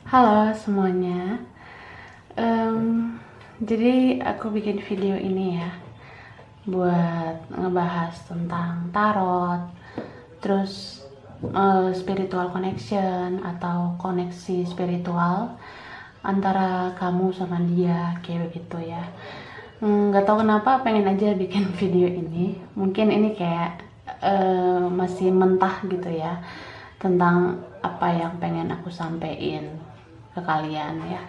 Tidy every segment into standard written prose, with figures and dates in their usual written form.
Halo semuanya. Jadi aku bikin video ini ya buat ngebahas tentang tarot, terus spiritual connection atau koneksi spiritual antara kamu sama dia kayak begitu ya. Nggak tahu kenapa pengen aja bikin video ini. Mungkin ini kayak masih mentah gitu ya tentang apa yang pengen aku sampein ke kalian ya.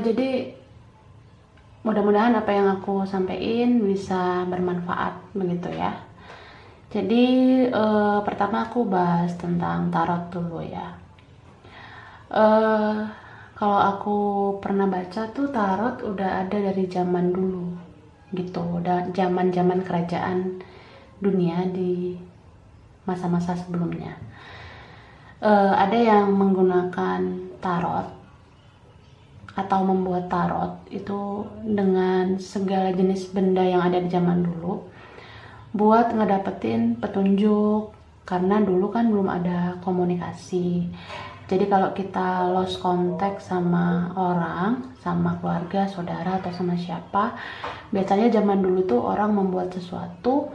Jadi mudah-mudahan apa yang aku sampaikan bisa bermanfaat begitu ya. Jadi pertama aku bahas tentang tarot dulu ya. Kalau aku pernah baca tuh tarot udah ada dari zaman dulu gitu, udah zaman-zaman kerajaan dunia di masa-masa sebelumnya. Ada yang menggunakan tarot atau membuat tarot itu dengan segala jenis benda yang ada di zaman dulu buat ngedapetin petunjuk, karena dulu kan belum ada komunikasi. Jadi kalau kita lost contact sama orang, sama keluarga, saudara atau sama siapa, biasanya zaman dulu tuh orang membuat sesuatu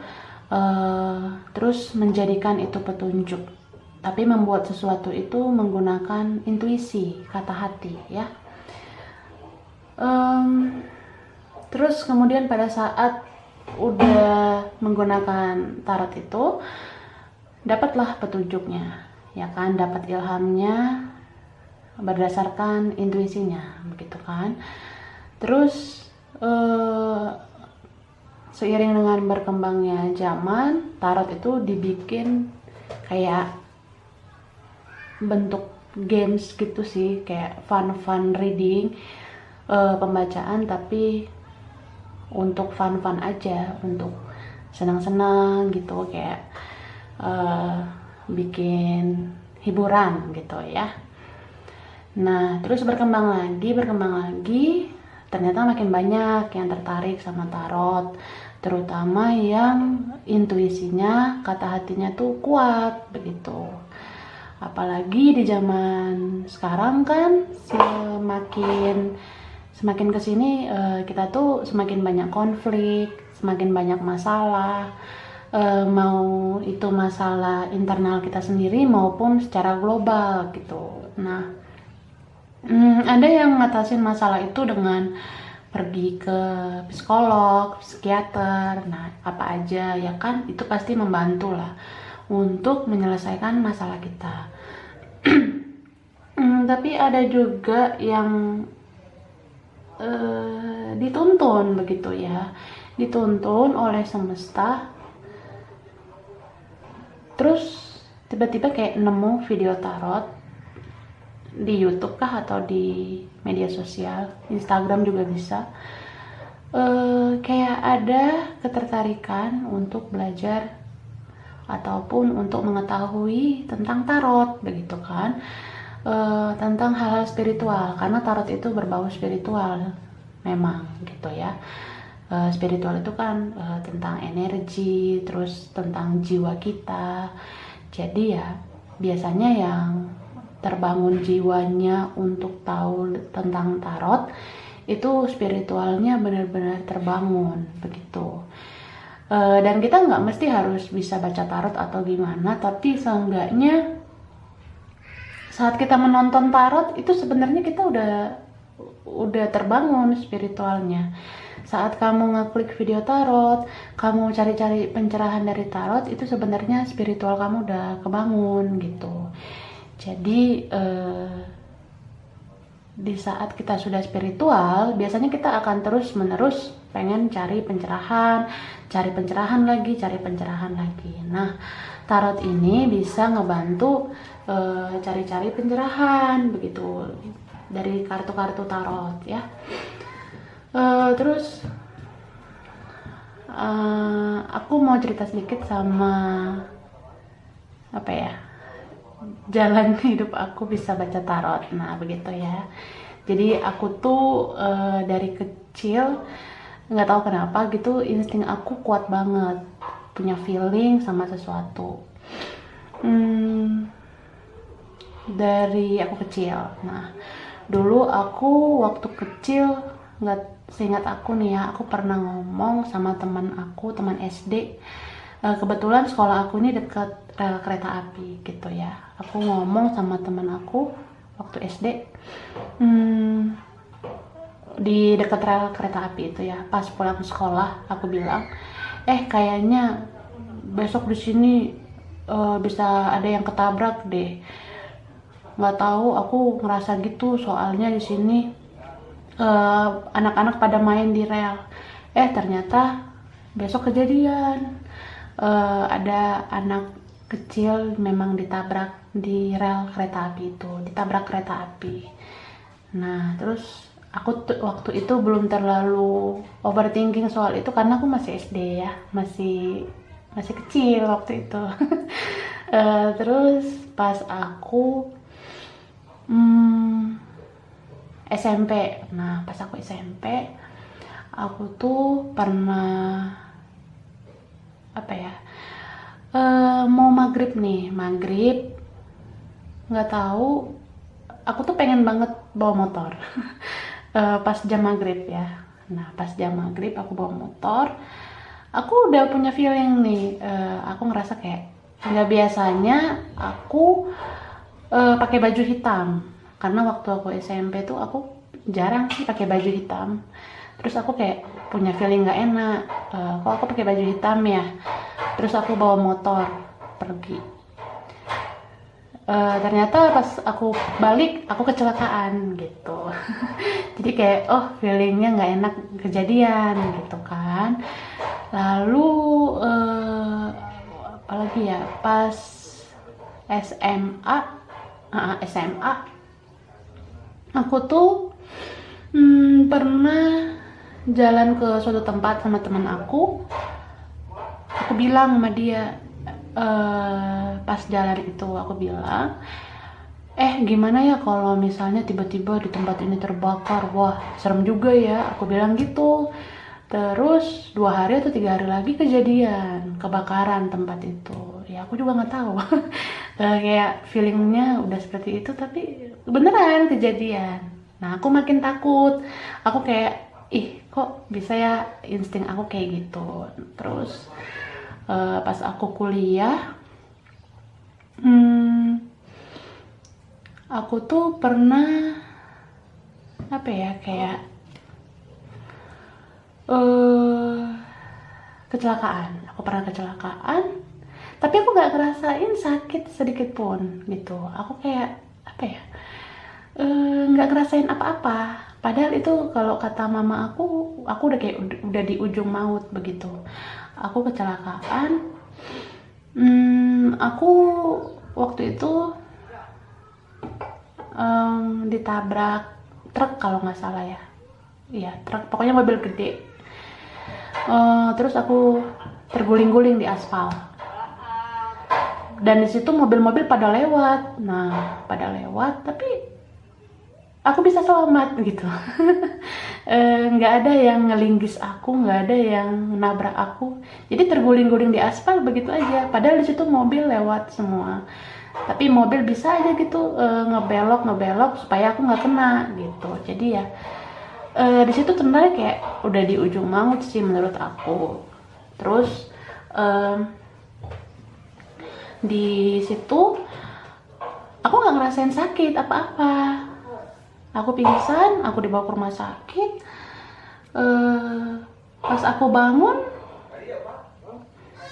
terus menjadikan itu petunjuk. Tapi membuat sesuatu itu menggunakan intuisi, kata hati ya. Terus kemudian pada saat udah menggunakan tarot itu, dapatlah petunjuknya, ya kan, dapat ilhamnya berdasarkan intuisinya, begitu kan. Terus seiring dengan berkembangnya zaman, tarot itu dibikin kayak bentuk games gitu sih, kayak fun reading, pembacaan tapi untuk fun aja, untuk senang-senang gitu, kayak bikin hiburan gitu ya. Nah terus berkembang lagi, ternyata makin banyak yang tertarik sama tarot, terutama yang intuisinya, kata hatinya tuh kuat begitu. Apalagi di zaman sekarang kan semakin kesini kita tuh semakin banyak konflik, semakin banyak masalah, mau itu masalah internal kita sendiri maupun secara global gitu. Nah ada yang ngatasin masalah itu dengan pergi ke psikolog, psikiater, nah apa aja ya kan, itu pasti membantu lah untuk menyelesaikan masalah kita. Tapi ada juga yang dituntun begitu ya, dituntun oleh semesta, terus tiba-tiba kayak nemu video tarot di YouTube kah atau di media sosial, Instagram juga bisa. Kayak ada ketertarikan untuk belajar ataupun untuk mengetahui tentang tarot begitu kan, tentang hal-hal spiritual, karena tarot itu berbau spiritual memang gitu ya. Spiritual itu kan tentang energi, terus tentang jiwa kita. Jadi ya biasanya yang terbangun jiwanya untuk tahu tentang tarot itu spiritualnya benar-benar terbangun begitu. Dan kita nggak mesti harus bisa baca tarot atau gimana, tapi seenggaknya saat kita menonton tarot itu sebenarnya kita udah terbangun spiritualnya. Saat kamu ngeklik video tarot, kamu cari-cari pencerahan dari tarot, itu sebenarnya spiritual kamu udah kebangun gitu. Jadi di saat kita sudah spiritual, biasanya kita akan terus menerus pengen cari pencerahan lagi. Nah tarot ini bisa ngebantu cari-cari pencerahan begitu dari kartu-kartu tarot ya. Terus aku mau cerita sedikit sama apa ya, jalan hidup aku bisa baca tarot. Nah begitu ya. Jadi aku tuh dari kecil nggak tahu kenapa gitu, insting aku kuat banget, punya feeling sama sesuatu. dari aku kecil. Nah, dulu aku waktu kecil, nggak seingat aku nih ya, aku pernah ngomong sama teman aku, teman SD. Kebetulan sekolah aku ini dekat rel kereta api gitu ya. Aku ngomong sama teman aku waktu SD, di dekat rel kereta api itu ya. Pas pulang sekolah, aku bilang, kayaknya besok di sini bisa ada yang ketabrak deh. Nggak tahu, aku ngerasa gitu soalnya di sini anak-anak pada main di rel. Ternyata besok kejadian. Ada anak kecil memang ditabrak di rel kereta api itu, ditabrak kereta api. Nah, terus aku waktu itu belum terlalu overthinking soal itu karena aku masih SD ya, masih kecil waktu itu. Terus pas aku SMP, nah pas aku SMP, aku tuh pernah apa ya, mau maghrib nih, nggak tahu, aku tuh pengen banget bawa motor. Pas jam maghrib ya. Nah pas jam maghrib aku bawa motor, aku udah punya feeling nih, aku ngerasa kayak nggak biasanya aku pakai baju hitam, karena waktu aku SMP tuh aku jarang sih pakai baju hitam. Terus aku kayak punya feeling nggak enak, kok aku pakai baju hitam ya. Terus aku bawa motor pergi. Ternyata pas aku balik aku kecelakaan gitu. Jadi kayak feelingnya nggak enak, kejadian gitu kan. Lalu apalagi ya, pas SMA aku tuh pernah jalan ke suatu tempat sama teman aku bilang sama dia, pas jalan itu aku bilang, gimana ya kalau misalnya tiba-tiba di tempat ini terbakar, wah serem juga ya, aku bilang gitu. Terus 2 hari atau 3 hari lagi kejadian kebakaran tempat itu. Ya aku juga nggak tahu. Kayak feelingnya udah seperti itu, tapi beneran kejadian. Nah aku makin takut. Aku kayak, kok bisa ya insting aku kayak gitu. Terus pas aku kuliah, aku tuh pernah kayak kecelakaan. Aku pernah kecelakaan, tapi aku nggak ngerasain sakit sedikit pun gitu. Aku kayak nggak ngerasain apa-apa. Padahal itu kalau kata mama aku udah kayak udah di ujung maut begitu. Aku kecelakaan. Aku waktu itu ditabrak truk kalau nggak salah ya. Iya, truk, pokoknya mobil gede. Terus aku terguling-guling di aspal. Dan di situ mobil-mobil pada lewat. Nah, pada lewat, tapi aku bisa selamat gitu. Nggak ada yang ngelinggis aku, nggak ada yang nabrak aku. Jadi terguling-guling di aspal begitu aja. Padahal di situ mobil lewat semua. Tapi mobil bisa aja gitu ngebelok supaya aku nggak kena gitu. Jadi ya di situ sebenarnya kayak udah di ujung maut sih menurut aku. Terus di situ aku nggak ngerasain sakit apa-apa. Aku pingsan, aku dibawa ke rumah sakit. Pas aku bangun,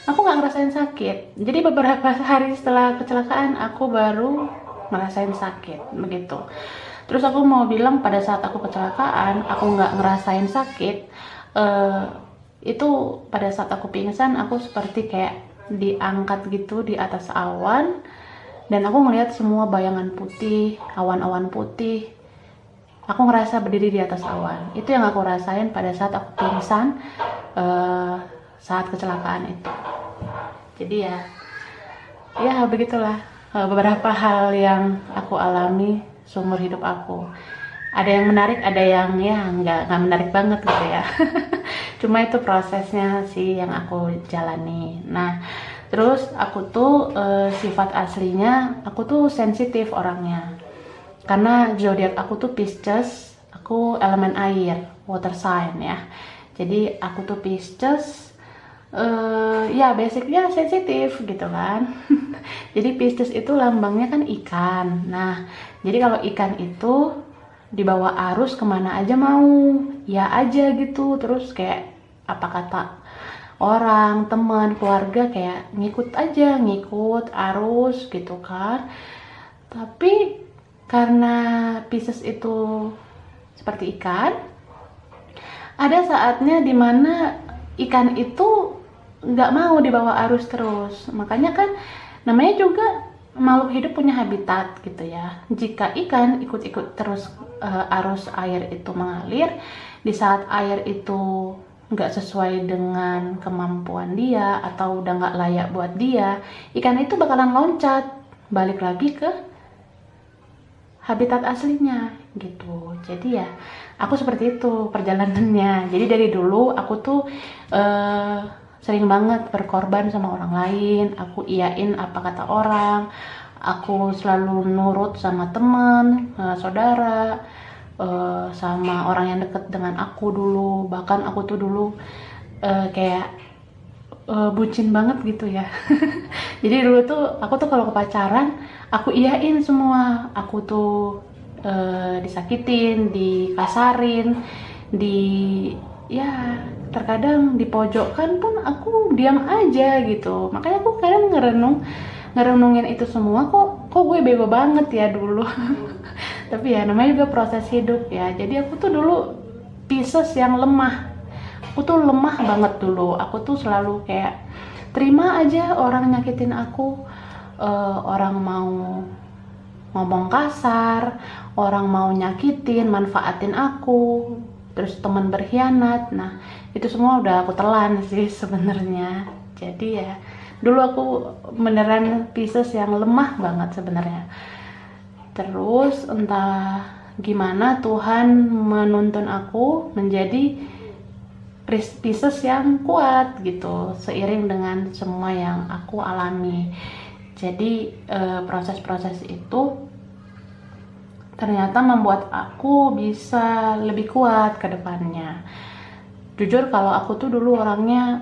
aku nggak ngerasain sakit. Jadi beberapa hari setelah kecelakaan aku baru ngerasain sakit begitu. Terus aku mau bilang, pada saat aku kecelakaan aku nggak ngerasain sakit, itu pada saat aku pingsan aku seperti kayak diangkat gitu di atas awan, dan aku ngelihat semua bayangan putih, awan-awan putih. Aku ngerasa berdiri di atas awan. Itu yang aku rasain pada saat aku pingsan saat kecelakaan itu. Jadi ya begitulah beberapa hal yang aku alami seumur hidup aku. Ada yang menarik, ada yang ya nggak menarik banget gitu ya. Cuma itu prosesnya sih yang aku jalani. Nah, Terus aku tuh sifat aslinya aku tuh sensitif orangnya. Karena zodiak aku tuh Pisces, aku elemen air, water sign ya. Jadi aku tuh Pisces, ya basicnya sensitif gitu kan. Jadi Pisces itu lambangnya kan ikan. Nah, jadi kalau ikan itu dibawa arus kemana aja mau, ya aja gitu. Terus kayak apa kata orang, teman, keluarga kayak ngikut aja, ngikut arus gitu kan. Tapi karena Pisces itu seperti ikan, ada saatnya dimana ikan itu nggak mau dibawa arus terus. Makanya kan namanya juga makhluk hidup punya habitat gitu ya. Jika ikan ikut-ikut terus arus air itu mengalir, di saat air itu nggak sesuai dengan kemampuan dia atau udah nggak layak buat dia, ikan itu bakalan loncat balik lagi ke habitat aslinya gitu. Jadi ya aku seperti itu perjalanannya. Jadi dari dulu aku tuh sering banget berkorban sama orang lain. Aku iyain apa kata orang, aku selalu nurut sama teman, saudara, sama orang yang deket dengan aku dulu. Bahkan aku tuh dulu kayak bucin banget gitu ya. Jadi dulu tuh aku tuh kalau pacaran aku iyain semua. Aku tuh disakitin, dikasarin, di ya terkadang dipojokkan pun aku diam aja gitu. Makanya aku kadang ngerenungin itu semua, kok gue bego banget ya dulu. Tapi ya namanya juga proses hidup ya. Jadi aku tuh dulu Pisces yang lemah. Aku tuh lemah banget dulu. Aku tuh selalu kayak terima aja orang nyakitin aku, orang mau ngomong kasar, orang mau nyakitin, manfaatin aku, terus teman berkhianat. Nah itu semua udah aku telan sih sebenarnya. Jadi ya dulu aku beneran Pisces yang lemah banget sebenarnya. Terus entah gimana Tuhan menuntun aku menjadi Pisces yang kuat gitu, seiring dengan semua yang aku alami. Jadi proses-proses itu ternyata membuat aku bisa lebih kuat ke depannya. Jujur kalau aku tuh dulu orangnya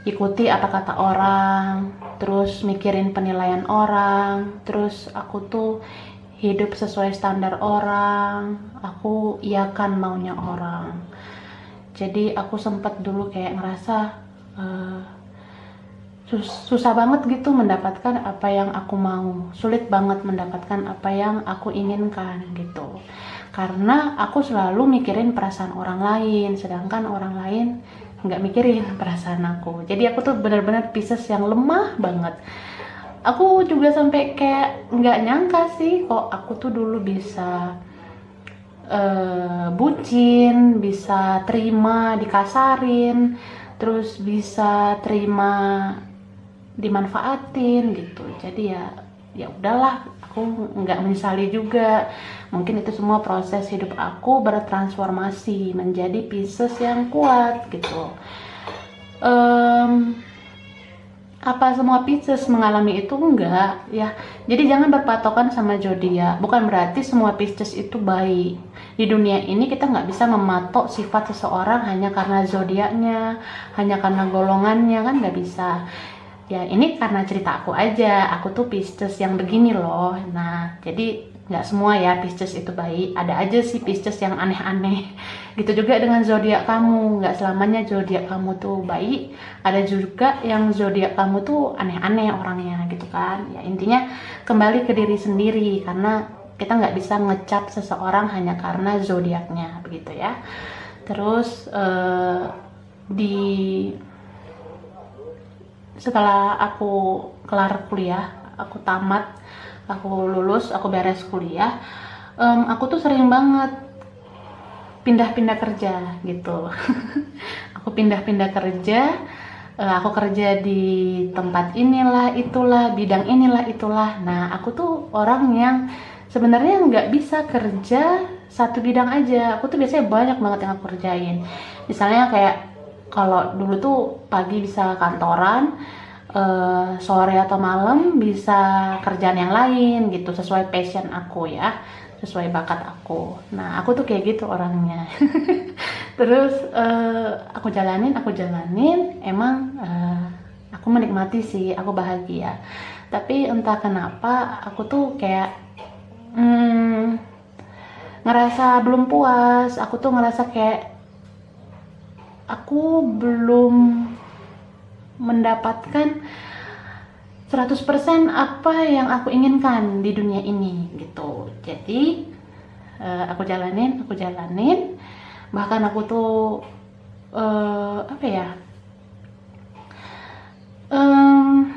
ikuti apa kata orang, terus mikirin penilaian orang, terus aku tuh hidup sesuai standar orang, aku iakan maunya orang. Jadi aku sempat dulu kayak ngerasa susah banget gitu mendapatkan apa yang aku mau, sulit banget mendapatkan apa yang aku inginkan gitu. Karena aku selalu mikirin perasaan orang lain, sedangkan orang lain nggak mikirin perasaan aku. Jadi aku tuh benar-benar Pisces yang lemah banget. Aku juga sampai kayak nggak nyangka sih kok aku tuh dulu bisa bucin, bisa terima dikasarin, terus bisa terima dimanfaatin gitu. Jadi ya udahlah, aku nggak menyesali juga. Mungkin itu semua proses hidup aku bertransformasi menjadi Pisces yang kuat gitu. Apa semua Pisces mengalami itu? Enggak ya. Jadi jangan berpatokan sama zodiak. Bukan berarti semua Pisces itu baik. Di dunia ini kita nggak bisa mematok sifat seseorang hanya karena zodiaknya, hanya karena golongannya, kan nggak bisa. Ya ini karena cerita aku aja. Aku tuh Pisces yang begini loh. Nah jadi nggak semua ya Pisces itu baik. Ada aja sih Pisces yang aneh-aneh. Gitu juga dengan zodiak kamu, nggak selamanya zodiak kamu tuh baik. Ada juga yang zodiak kamu tuh aneh-aneh orangnya gitu kan. Ya intinya kembali ke diri sendiri, karena kita nggak bisa ngecap seseorang hanya karena zodiaknya begitu ya. Terus setelah aku kelar kuliah, aku tamat, aku lulus, aku beres kuliah, aku tuh sering banget pindah-pindah kerja gitu. Aku pindah-pindah kerja, aku kerja di tempat inilah itulah, bidang inilah itulah. Nah aku tuh orang yang sebenarnya nggak bisa kerja satu bidang aja. Aku tuh biasanya banyak banget yang aku kerjain. Misalnya kayak kalau dulu tuh pagi bisa kantoran, sore atau malam bisa kerjaan yang lain gitu, sesuai passion aku ya, sesuai bakat aku. Nah, aku tuh kayak gitu orangnya. Terus aku jalanin, emang aku menikmati sih, aku bahagia. Tapi entah kenapa aku tuh kayak ngerasa belum puas. Aku tuh ngerasa kayak aku belum mendapatkan 100% apa yang aku inginkan di dunia ini gitu. Jadi aku jalanin, bahkan aku tuh apa ya, em,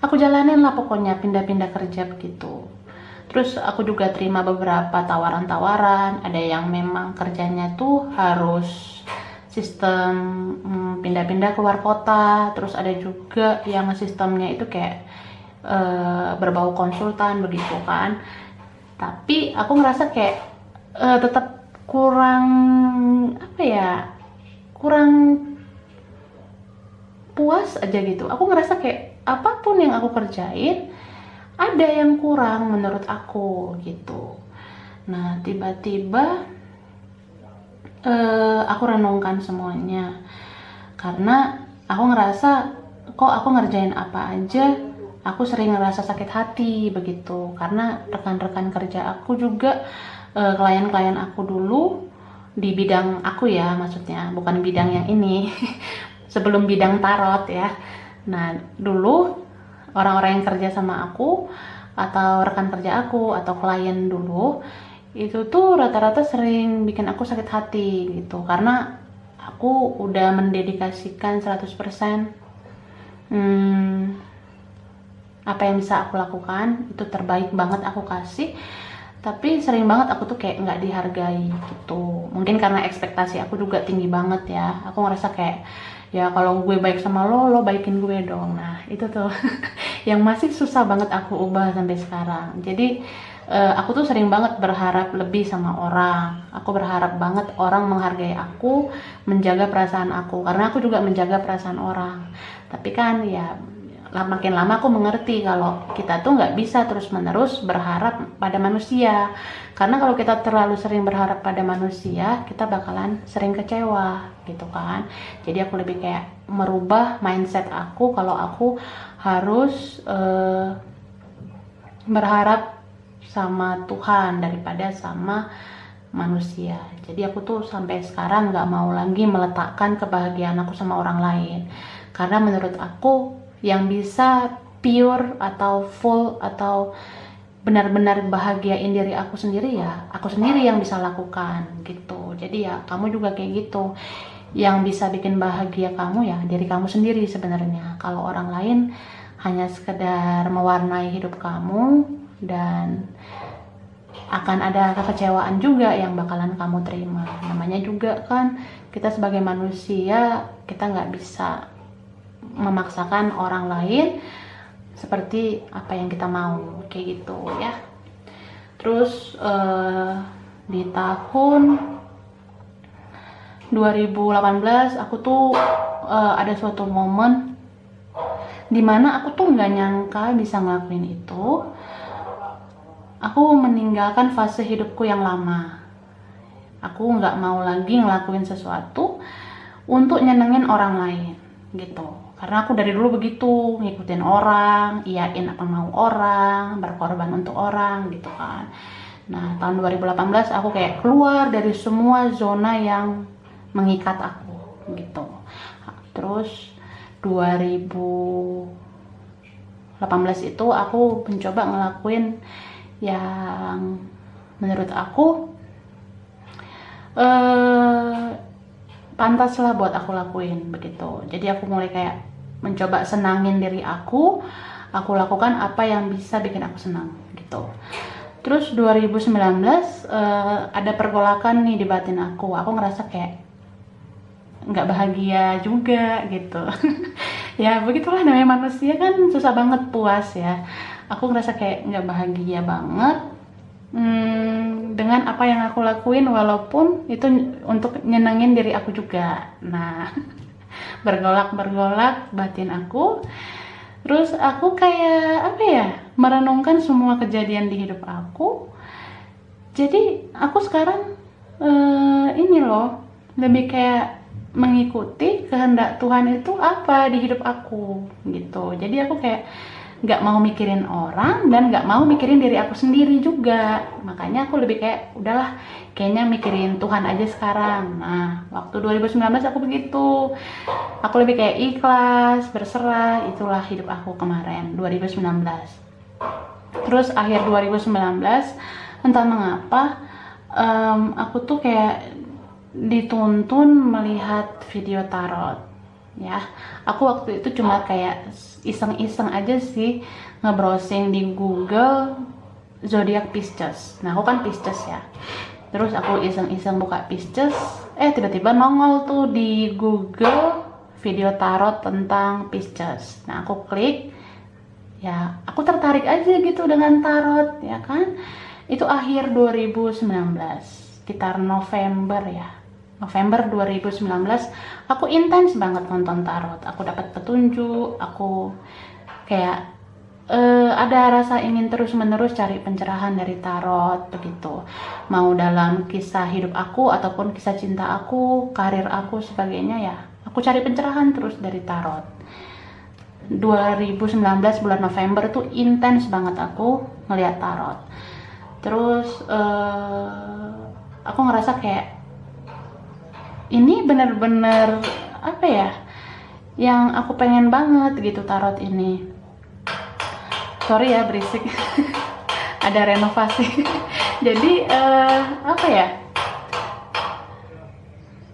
aku jalanin lah pokoknya, pindah-pindah kerja begitu. Terus aku juga terima beberapa tawaran-tawaran, ada yang memang kerjanya tuh harus sistem pindah-pindah keluar kota, terus ada juga yang sistemnya itu kayak berbau konsultan begitu kan. Tapi aku ngerasa kayak tetap kurang, apa ya, kurang puas aja gitu. Aku ngerasa kayak apapun yang aku kerjain ada yang kurang menurut aku gitu. Nah, tiba-tiba aku renungkan semuanya, karena aku ngerasa kok aku ngerjain apa aja aku sering ngerasa sakit hati begitu, karena rekan-rekan kerja aku juga, klien-klien aku dulu di bidang aku ya, maksudnya bukan bidang yang ini. Sebelum bidang tarot ya. Nah, dulu orang-orang yang kerja sama aku atau rekan kerja aku atau klien dulu itu tuh rata-rata sering bikin aku sakit hati gitu, karena aku udah mendedikasikan 100% apa yang bisa aku lakukan, itu terbaik banget aku kasih, tapi sering banget aku tuh kayak nggak dihargai gitu. Mungkin karena ekspektasi aku juga tinggi banget ya, aku ngerasa kayak ya kalau gue baik sama lo baikin gue dong. Nah itu tuh yang masih susah banget aku ubah sampai sekarang. Jadi aku tuh sering banget berharap lebih sama orang, aku berharap banget orang menghargai aku, menjaga perasaan aku, karena aku juga menjaga perasaan orang. Tapi kan ya makin lama aku mengerti kalau kita tuh nggak bisa terus-menerus berharap pada manusia, karena kalau kita terlalu sering berharap pada manusia kita bakalan sering kecewa gitu kan. Jadi aku lebih kayak merubah mindset aku kalau aku harus berharap sama Tuhan daripada sama manusia. Jadi aku tuh sampai sekarang nggak mau lagi meletakkan kebahagiaan aku sama orang lain, karena menurut aku yang bisa pure atau full atau benar-benar bahagiain diri aku sendiri ya aku sendiri yang bisa lakukan gitu. Jadi ya kamu juga kayak gitu, yang bisa bikin bahagia kamu ya diri kamu sendiri sebenarnya. Kalau orang lain hanya sekedar mewarnai hidup kamu, dan akan ada kekecewaan juga yang bakalan kamu terima. Namanya juga kan kita sebagai manusia, kita nggak bisa memaksakan orang lain seperti apa yang kita mau, kayak gitu ya. Terus di tahun 2018 aku tuh ada suatu momen dimana aku tuh nggak nyangka bisa ngelakuin itu. Aku meninggalkan fase hidupku yang lama. Aku nggak mau lagi ngelakuin sesuatu untuk nyenengin orang lain gitu, karena aku dari dulu begitu, ngikutin orang, iyain apa mau orang, berkorban untuk orang gitu kan. Nah tahun 2018 aku kayak keluar dari semua zona yang mengikat aku gitu. Terus 2018 itu aku mencoba ngelakuin yang menurut aku pantas lah buat aku lakuin begitu. Jadi aku mulai kayak mencoba senangin diri aku lakukan apa yang bisa bikin aku senang gitu. Terus 2019 ada pergolakan nih di batin aku ngerasa kayak nggak bahagia juga gitu. Ya begitulah namanya manusia kan, susah banget puas ya. Aku ngerasa kayak nggak bahagia banget. dengan apa yang aku lakuin, walaupun itu untuk nyenengin diri aku juga. Nah, bergolak batin aku. Terus aku kayak apa ya, merenungkan semua kejadian di hidup aku. Jadi aku sekarang ini loh, lebih kayak mengikuti kehendak Tuhan itu apa di hidup aku gitu. Jadi aku kayak nggak mau mikirin orang dan nggak mau mikirin diri aku sendiri juga. Makanya aku lebih kayak udahlah, kayaknya mikirin Tuhan aja sekarang. Nah, waktu 2019 aku begitu, aku lebih kayak ikhlas, berserah. Itulah hidup aku kemarin 2019. Terus akhir 2019 entah mengapa aku tuh kayak dituntun melihat video tarot ya. Aku waktu itu cuma kayak iseng-iseng aja sih, nge-browsing di Google zodiak Pisces. Nah, aku kan Pisces ya. Terus aku iseng-iseng buka Pisces, tiba-tiba nongol tuh di Google video tarot tentang Pisces. Nah, aku klik, ya aku tertarik aja gitu dengan tarot ya kan. Itu akhir 2019, sekitar November ya. November 2019 aku intens banget nonton tarot. Aku dapat petunjuk, aku kayak ada rasa ingin terus-menerus cari pencerahan dari tarot begitu. Mau dalam kisah hidup aku ataupun kisah cinta aku, karir aku sebagainya ya. Aku cari pencerahan terus dari tarot. 2019 bulan November tuh intens banget aku ngeliat tarot. Terus aku ngerasa kayak ini bener-bener apa ya, yang aku pengen banget gitu tarot ini. Sorry ya berisik. Ada renovasi. Jadi apa ya,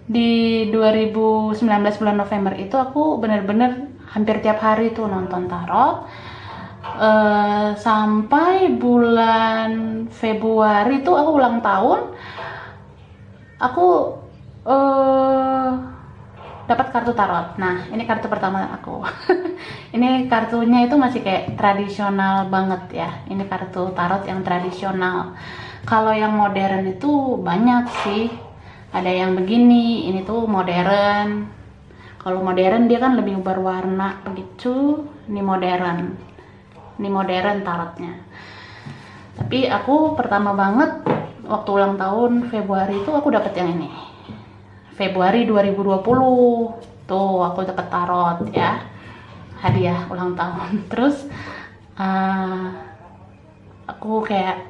di 2019 bulan November itu aku bener-bener hampir tiap hari tuh nonton tarot. Sampai bulan Februari tuh aku ulang tahun, aku dapat kartu tarot. Nah, ini kartu pertama aku. Ini kartunya itu masih kayak tradisional banget ya. Ini kartu tarot yang tradisional. Kalau yang modern itu banyak sih. Ada yang begini, ini tuh modern. Kalau modern dia kan lebih berwarna begitu. Ini modern tarotnya. Tapi aku pertama banget waktu ulang tahun Februari itu aku dapat yang ini. Februari 2020 tuh aku dapat tarot ya, hadiah ulang tahun. Terus aku kayak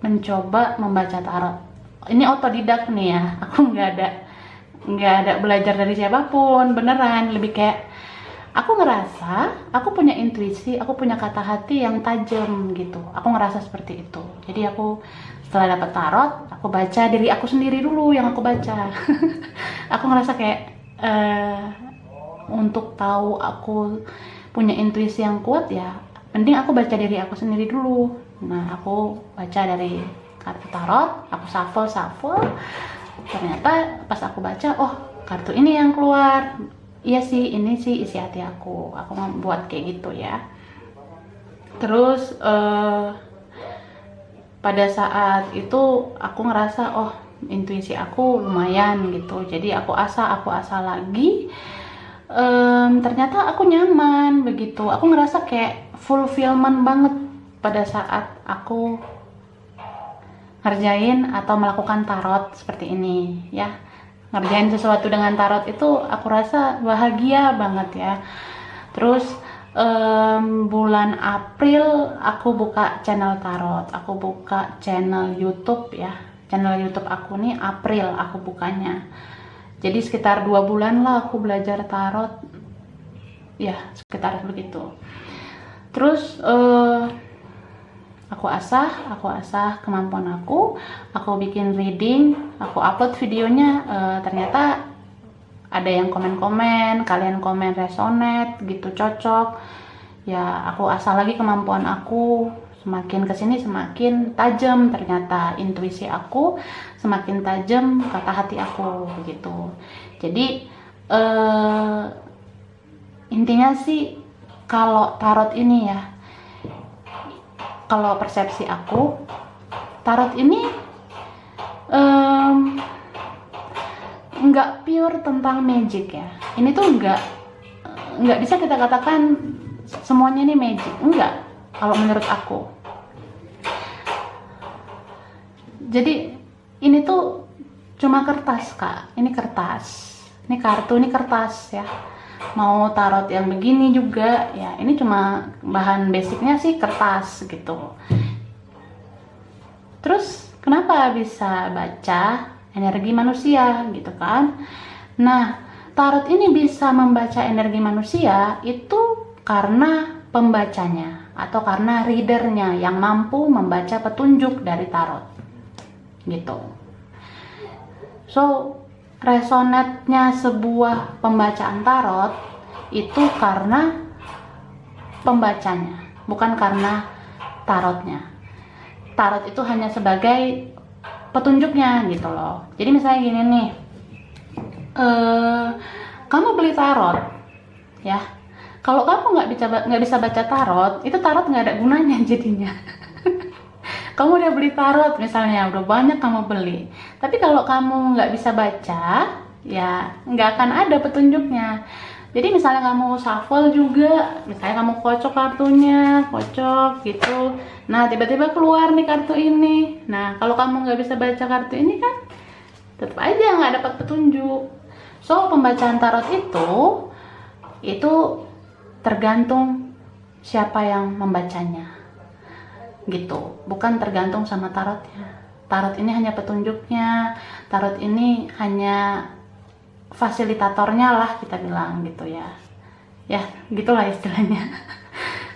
mencoba membaca tarot. Ini otodidak nih ya, aku nggak ada belajar dari siapapun, beneran. Lebih kayak aku ngerasa aku punya intuisi, aku punya kata hati yang tajam gitu. Aku ngerasa seperti itu. Jadi aku setelah dapat tarot, aku baca diri aku sendiri dulu yang aku baca. Aku ngerasa kayak untuk tahu aku punya intuisi yang kuat ya, mending aku baca diri aku sendiri dulu. Nah, aku baca dari kartu tarot, aku shuffle. Ternyata pas aku baca, oh kartu ini yang keluar. Iya sih, ini sih isi hati aku mau buat kayak gitu ya. Terus pada saat itu aku ngerasa oh intuisi aku lumayan gitu, jadi aku asah lagi. Ternyata aku nyaman begitu, aku ngerasa kayak fulfillment banget pada saat aku ngerjain atau melakukan tarot seperti ini ya. Ngerjain sesuatu dengan tarot itu aku rasa bahagia banget ya. Terus bulan April aku buka channel tarot, aku buka channel YouTube ya. Channel YouTube aku nih April aku bukanya. Jadi sekitar 2 bulan lah aku belajar tarot ya, sekitar begitu. Terus aku asah kemampuan aku bikin reading, aku upload videonya. Ternyata ada yang komen-komen, kalian komen resonate gitu, cocok ya. Aku asah lagi kemampuan aku, semakin kesini semakin tajam ternyata intuisi aku, semakin tajam kata hati aku begitu. Jadi intinya sih kalau tarot ini ya, kalau persepsi aku, tarot ini nggak pure tentang magic ya. Ini tuh nggak bisa kita katakan semuanya ini magic, enggak kalau menurut aku. Jadi ini tuh cuma kertas kak, ini kertas, ini kartu, ini kertas ya. Mau tarot yang begini juga ya, ini cuma bahan basicnya sih kertas gitu. Terus kenapa bisa baca energi manusia gitu kan? Nah, tarot ini bisa membaca energi manusia itu karena pembacanya atau karena readernya yang mampu membaca petunjuk dari tarot gitu. So, resonatnya sebuah pembacaan tarot itu karena pembacanya, bukan karena tarotnya. Tarot itu hanya sebagai petunjuknya gitu loh. Jadi misalnya gini nih, kamu beli tarot ya, kalau kamu nggak bisa baca tarot, itu tarot nggak ada gunanya jadinya. Kamu udah beli tarot misalnya, udah banyak kamu beli, tapi kalau kamu nggak bisa baca, ya nggak akan ada petunjuknya. Jadi misalnya kamu shuffle juga, misalnya kamu kocok kartunya, kocok gitu, nah tiba-tiba keluar nih kartu ini. Nah kalau kamu nggak bisa baca kartu ini kan tetap aja nggak dapat petunjuk. So pembacaan tarot itu tergantung siapa yang membacanya gitu, bukan tergantung sama tarotnya. Tarot ini hanya petunjuknya, tarot ini hanya fasilitatornya lah kita bilang gitu ya. Ya gitulah istilahnya.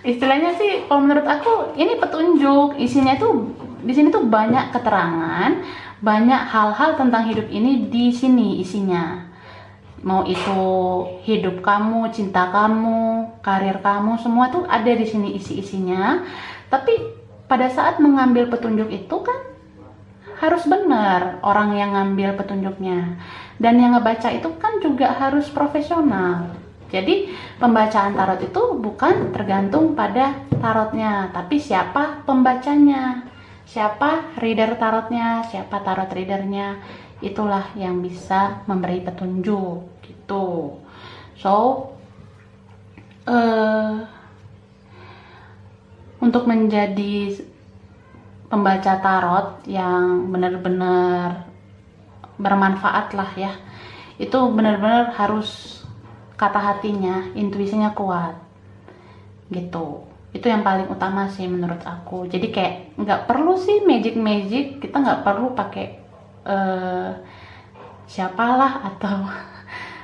Istilahnya sih kalau menurut aku ini petunjuk, isinya tuh di sini tuh banyak keterangan, banyak hal-hal tentang hidup ini di sini isinya. Mau itu hidup kamu, cinta kamu, karir kamu, semua tuh ada di sini isi-isinya. Tapi pada saat mengambil petunjuk itu kan harus benar orang yang ngambil petunjuknya, dan yang ngebaca itu kan juga harus profesional. Jadi pembacaan tarot itu bukan tergantung pada tarotnya, tapi siapa pembacanya, siapa reader tarotnya, siapa tarot readernya, itulah yang bisa memberi petunjuk gitu. So untuk menjadi pembaca tarot yang benar-benar bermanfaat lah ya, itu benar-benar harus kata hatinya, intuisinya kuat gitu. Itu yang paling utama sih menurut aku. Jadi kayak nggak perlu sih magic, kita nggak perlu pakai siapalah atau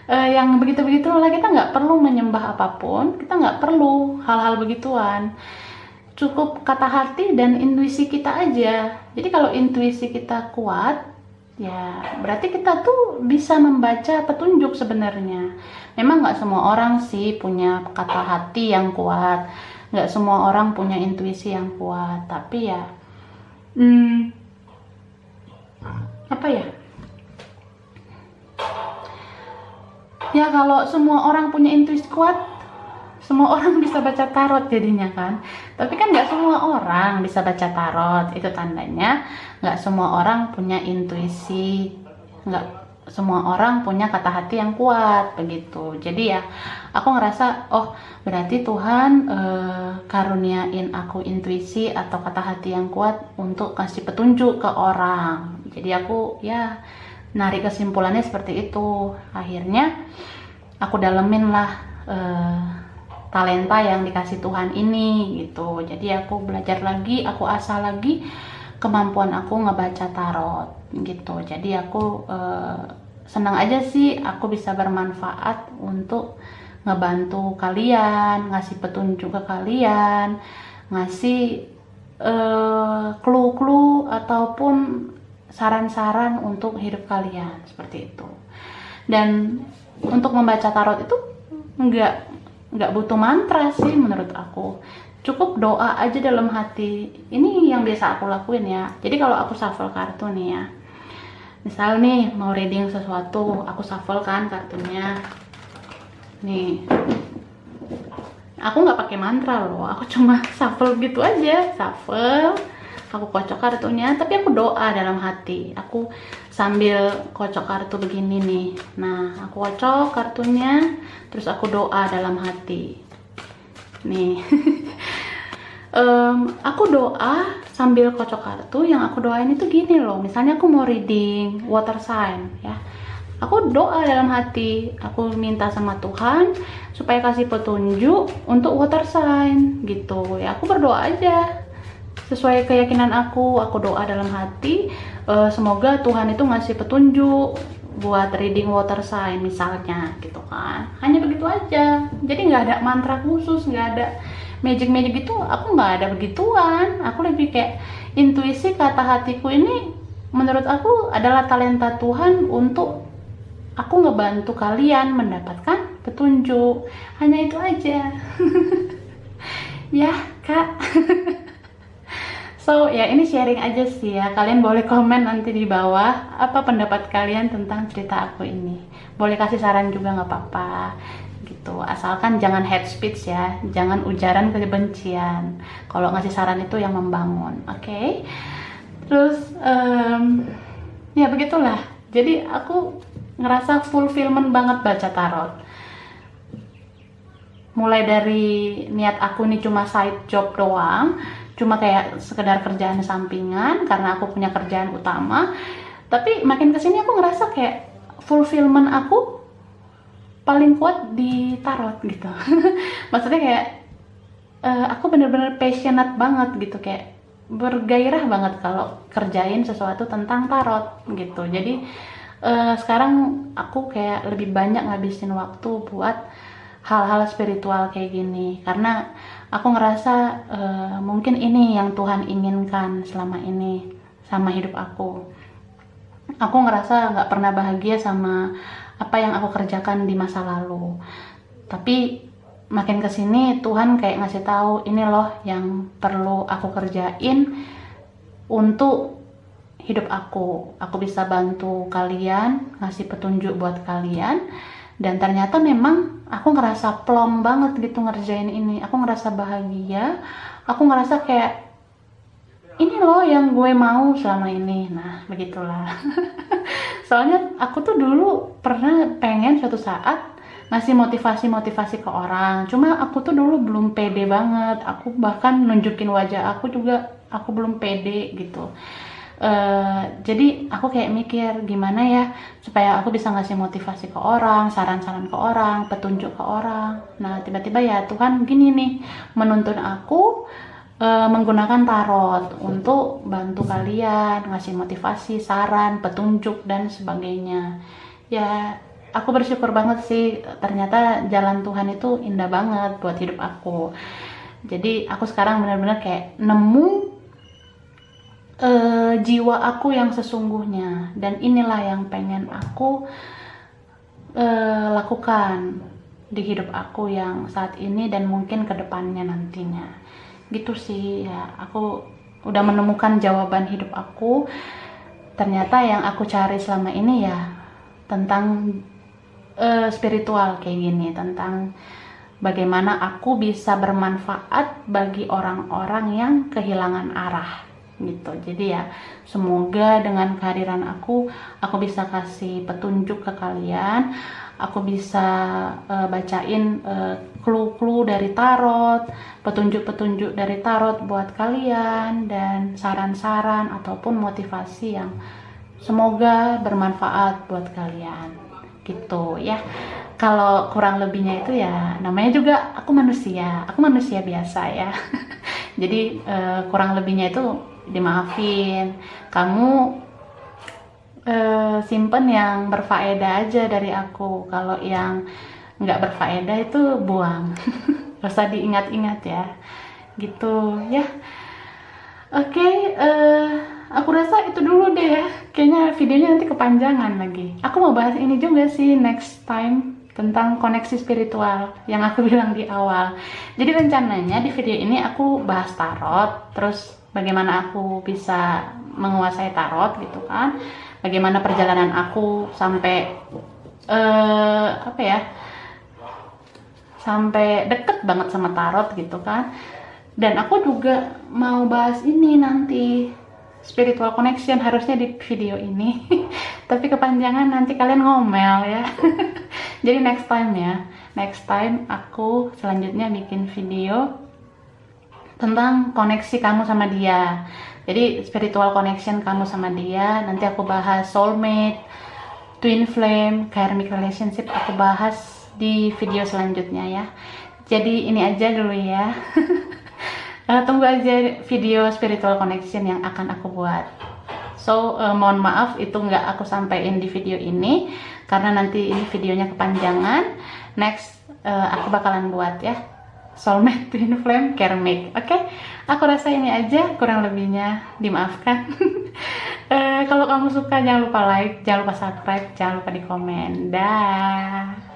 yang begitu-begitu lah. Kita nggak perlu menyembah apapun, kita nggak perlu hal-hal begituan. Cukup kata hati dan intuisi kita aja. Jadi kalau intuisi kita kuat, ya berarti kita tuh bisa membaca petunjuk sebenarnya. Memang nggak semua orang sih punya kata hati yang kuat, nggak semua orang punya intuisi yang kuat. Tapi ya, apa ya? Ya kalau semua orang punya intuisi kuat, semua orang bisa baca tarot jadinya kan. Tapi kan nggak semua orang bisa baca tarot. Itu tandanya nggak semua orang punya intuisi, nggak semua orang punya kata hati yang kuat begitu. Jadi ya aku ngerasa, oh berarti Tuhan karuniain aku intuisi atau kata hati yang kuat untuk kasih petunjuk ke orang. Jadi aku ya narik kesimpulannya seperti itu. Akhirnya aku dalemin lah talenta yang dikasih Tuhan ini gitu. Jadi aku belajar lagi, aku asah lagi kemampuan aku ngebaca tarot gitu. Jadi aku senang aja sih aku bisa bermanfaat untuk ngebantu kalian, ngasih petunjuk ke kalian, ngasih clue-clue ataupun saran-saran untuk hidup kalian seperti itu. Dan untuk membaca tarot itu nggak butuh mantra sih menurut aku, cukup doa aja dalam hati. Ini yang biasa aku lakuin ya. Jadi kalau aku shuffle kartu nih ya, misal nih mau reading sesuatu, aku shuffle kan kartunya nih, Aku nggak pakai mantra loh, aku cuma shuffle gitu aja, shuffle. Aku kocok kartunya, tapi aku doa dalam hati. Aku sambil kocok kartu begini nih. Nah, aku kocok kartunya, terus aku doa dalam hati. Nih, aku doa sambil kocok kartu. Yang aku doain itu gini loh. Misalnya aku mau reading water sign, ya. Aku doa dalam hati, aku minta sama Tuhan supaya kasih petunjuk untuk water sign gitu ya. Aku berdoa aja sesuai keyakinan aku doa dalam hati, semoga Tuhan itu ngasih petunjuk buat reading water sign misalnya gitu kan. Hanya begitu aja, jadi nggak ada mantra khusus, nggak ada magic gitu, aku nggak ada begituan. Aku lebih kayak intuisi, kata hatiku ini menurut aku adalah talenta Tuhan untuk aku ngebantu kalian mendapatkan petunjuk. Hanya itu aja. Ya Kak. So ya, ini sharing aja sih ya. Kalian boleh komen nanti di bawah apa pendapat kalian tentang cerita aku ini. Boleh kasih saran juga nggak apa-apa gitu. Asalkan jangan hate speech ya, jangan ujaran kebencian. Kalau ngasih saran itu yang membangun, oke? Terus ya begitulah. Jadi aku ngerasa fulfillment banget baca tarot. Mulai dari niat aku nih cuma side job doang, cuma kayak sekedar kerjaan sampingan karena aku punya kerjaan utama. Tapi makin kesini aku ngerasa kayak fulfillment aku paling kuat di tarot gitu. Maksudnya kayak aku bener-bener passionate banget gitu, kayak bergairah banget kalau kerjain sesuatu tentang tarot gitu. Jadi sekarang aku kayak lebih banyak ngabisin waktu buat hal-hal spiritual kayak gini, karena aku ngerasa mungkin ini yang Tuhan inginkan selama ini sama hidup aku. Aku ngerasa nggak pernah bahagia sama apa yang aku kerjakan di masa lalu, tapi makin kesini Tuhan kayak ngasih tahu ini loh yang perlu aku kerjain untuk hidup aku bisa bantu kalian, ngasih petunjuk buat kalian. Dan ternyata memang aku ngerasa plong banget gitu ngerjain ini. Aku ngerasa bahagia, aku ngerasa kayak ini loh yang gue mau selama ini. Nah begitulah. Soalnya aku tuh dulu pernah pengen suatu saat ngasih motivasi ke orang, cuma aku tuh dulu belum pede banget. Aku bahkan nunjukin wajah aku juga aku belum pede gitu. Jadi aku kayak mikir gimana ya supaya aku bisa ngasih motivasi ke orang, saran-saran ke orang, petunjuk ke orang. Nah tiba-tiba ya Tuhan gini nih menuntun aku menggunakan tarot untuk bantu kalian, ngasih motivasi, saran, petunjuk dan sebagainya. Ya aku bersyukur banget sih, ternyata jalan Tuhan itu indah banget buat hidup aku. Jadi aku sekarang benar-benar kayak nemu jiwa aku yang sesungguhnya, dan inilah yang pengen aku lakukan di hidup aku yang saat ini dan mungkin kedepannya nantinya gitu sih ya. Aku udah menemukan jawaban hidup aku. Ternyata yang aku cari selama ini ya tentang spiritual kayak gini, tentang bagaimana aku bisa bermanfaat bagi orang-orang yang kehilangan arah gitu. Jadi ya semoga dengan kehadiran aku bisa kasih petunjuk ke kalian, aku bisa bacain clue-clue dari tarot, petunjuk-petunjuk dari tarot buat kalian, dan saran-saran ataupun motivasi yang semoga bermanfaat buat kalian gitu ya. Kalau kurang lebihnya itu ya namanya juga aku manusia biasa ya. Jadi kurang lebihnya itu dimaafin. Kamu simpen yang berfaedah aja dari aku. Kalau yang nggak berfaedah itu buang. Gak usah diingat-ingat ya gitu ya. Oke, aku rasa itu dulu deh ya. Kayaknya videonya nanti kepanjangan lagi. Aku mau bahas ini juga sih next time, tentang koneksi spiritual yang aku bilang di awal. Jadi rencananya di video ini aku bahas tarot, terus bagaimana aku bisa menguasai tarot gitu kan, bagaimana perjalanan aku sampai sampai deket banget sama tarot gitu kan. Dan aku juga mau bahas ini nanti, spiritual connection, harusnya di video ini. Tapi kepanjangan, nanti kalian ngomel ya. Jadi next time ya, next time aku selanjutnya bikin video tentang koneksi kamu sama dia. Jadi spiritual connection kamu sama dia, nanti aku bahas soulmate, twin flame, karmic relationship, aku bahas di video selanjutnya ya. Jadi ini aja dulu ya. Tunggu aja video spiritual connection yang akan aku buat. So, mohon maaf itu nggak aku sampaikan di video ini karena nanti ini videonya kepanjangan. Next, aku bakalan buat ya, soulmate, twin flame, karmic. Oke? Aku rasa ini aja, kurang lebihnya dimaafkan. Kalau kamu suka jangan lupa like, jangan lupa subscribe, jangan lupa di komen. Dah.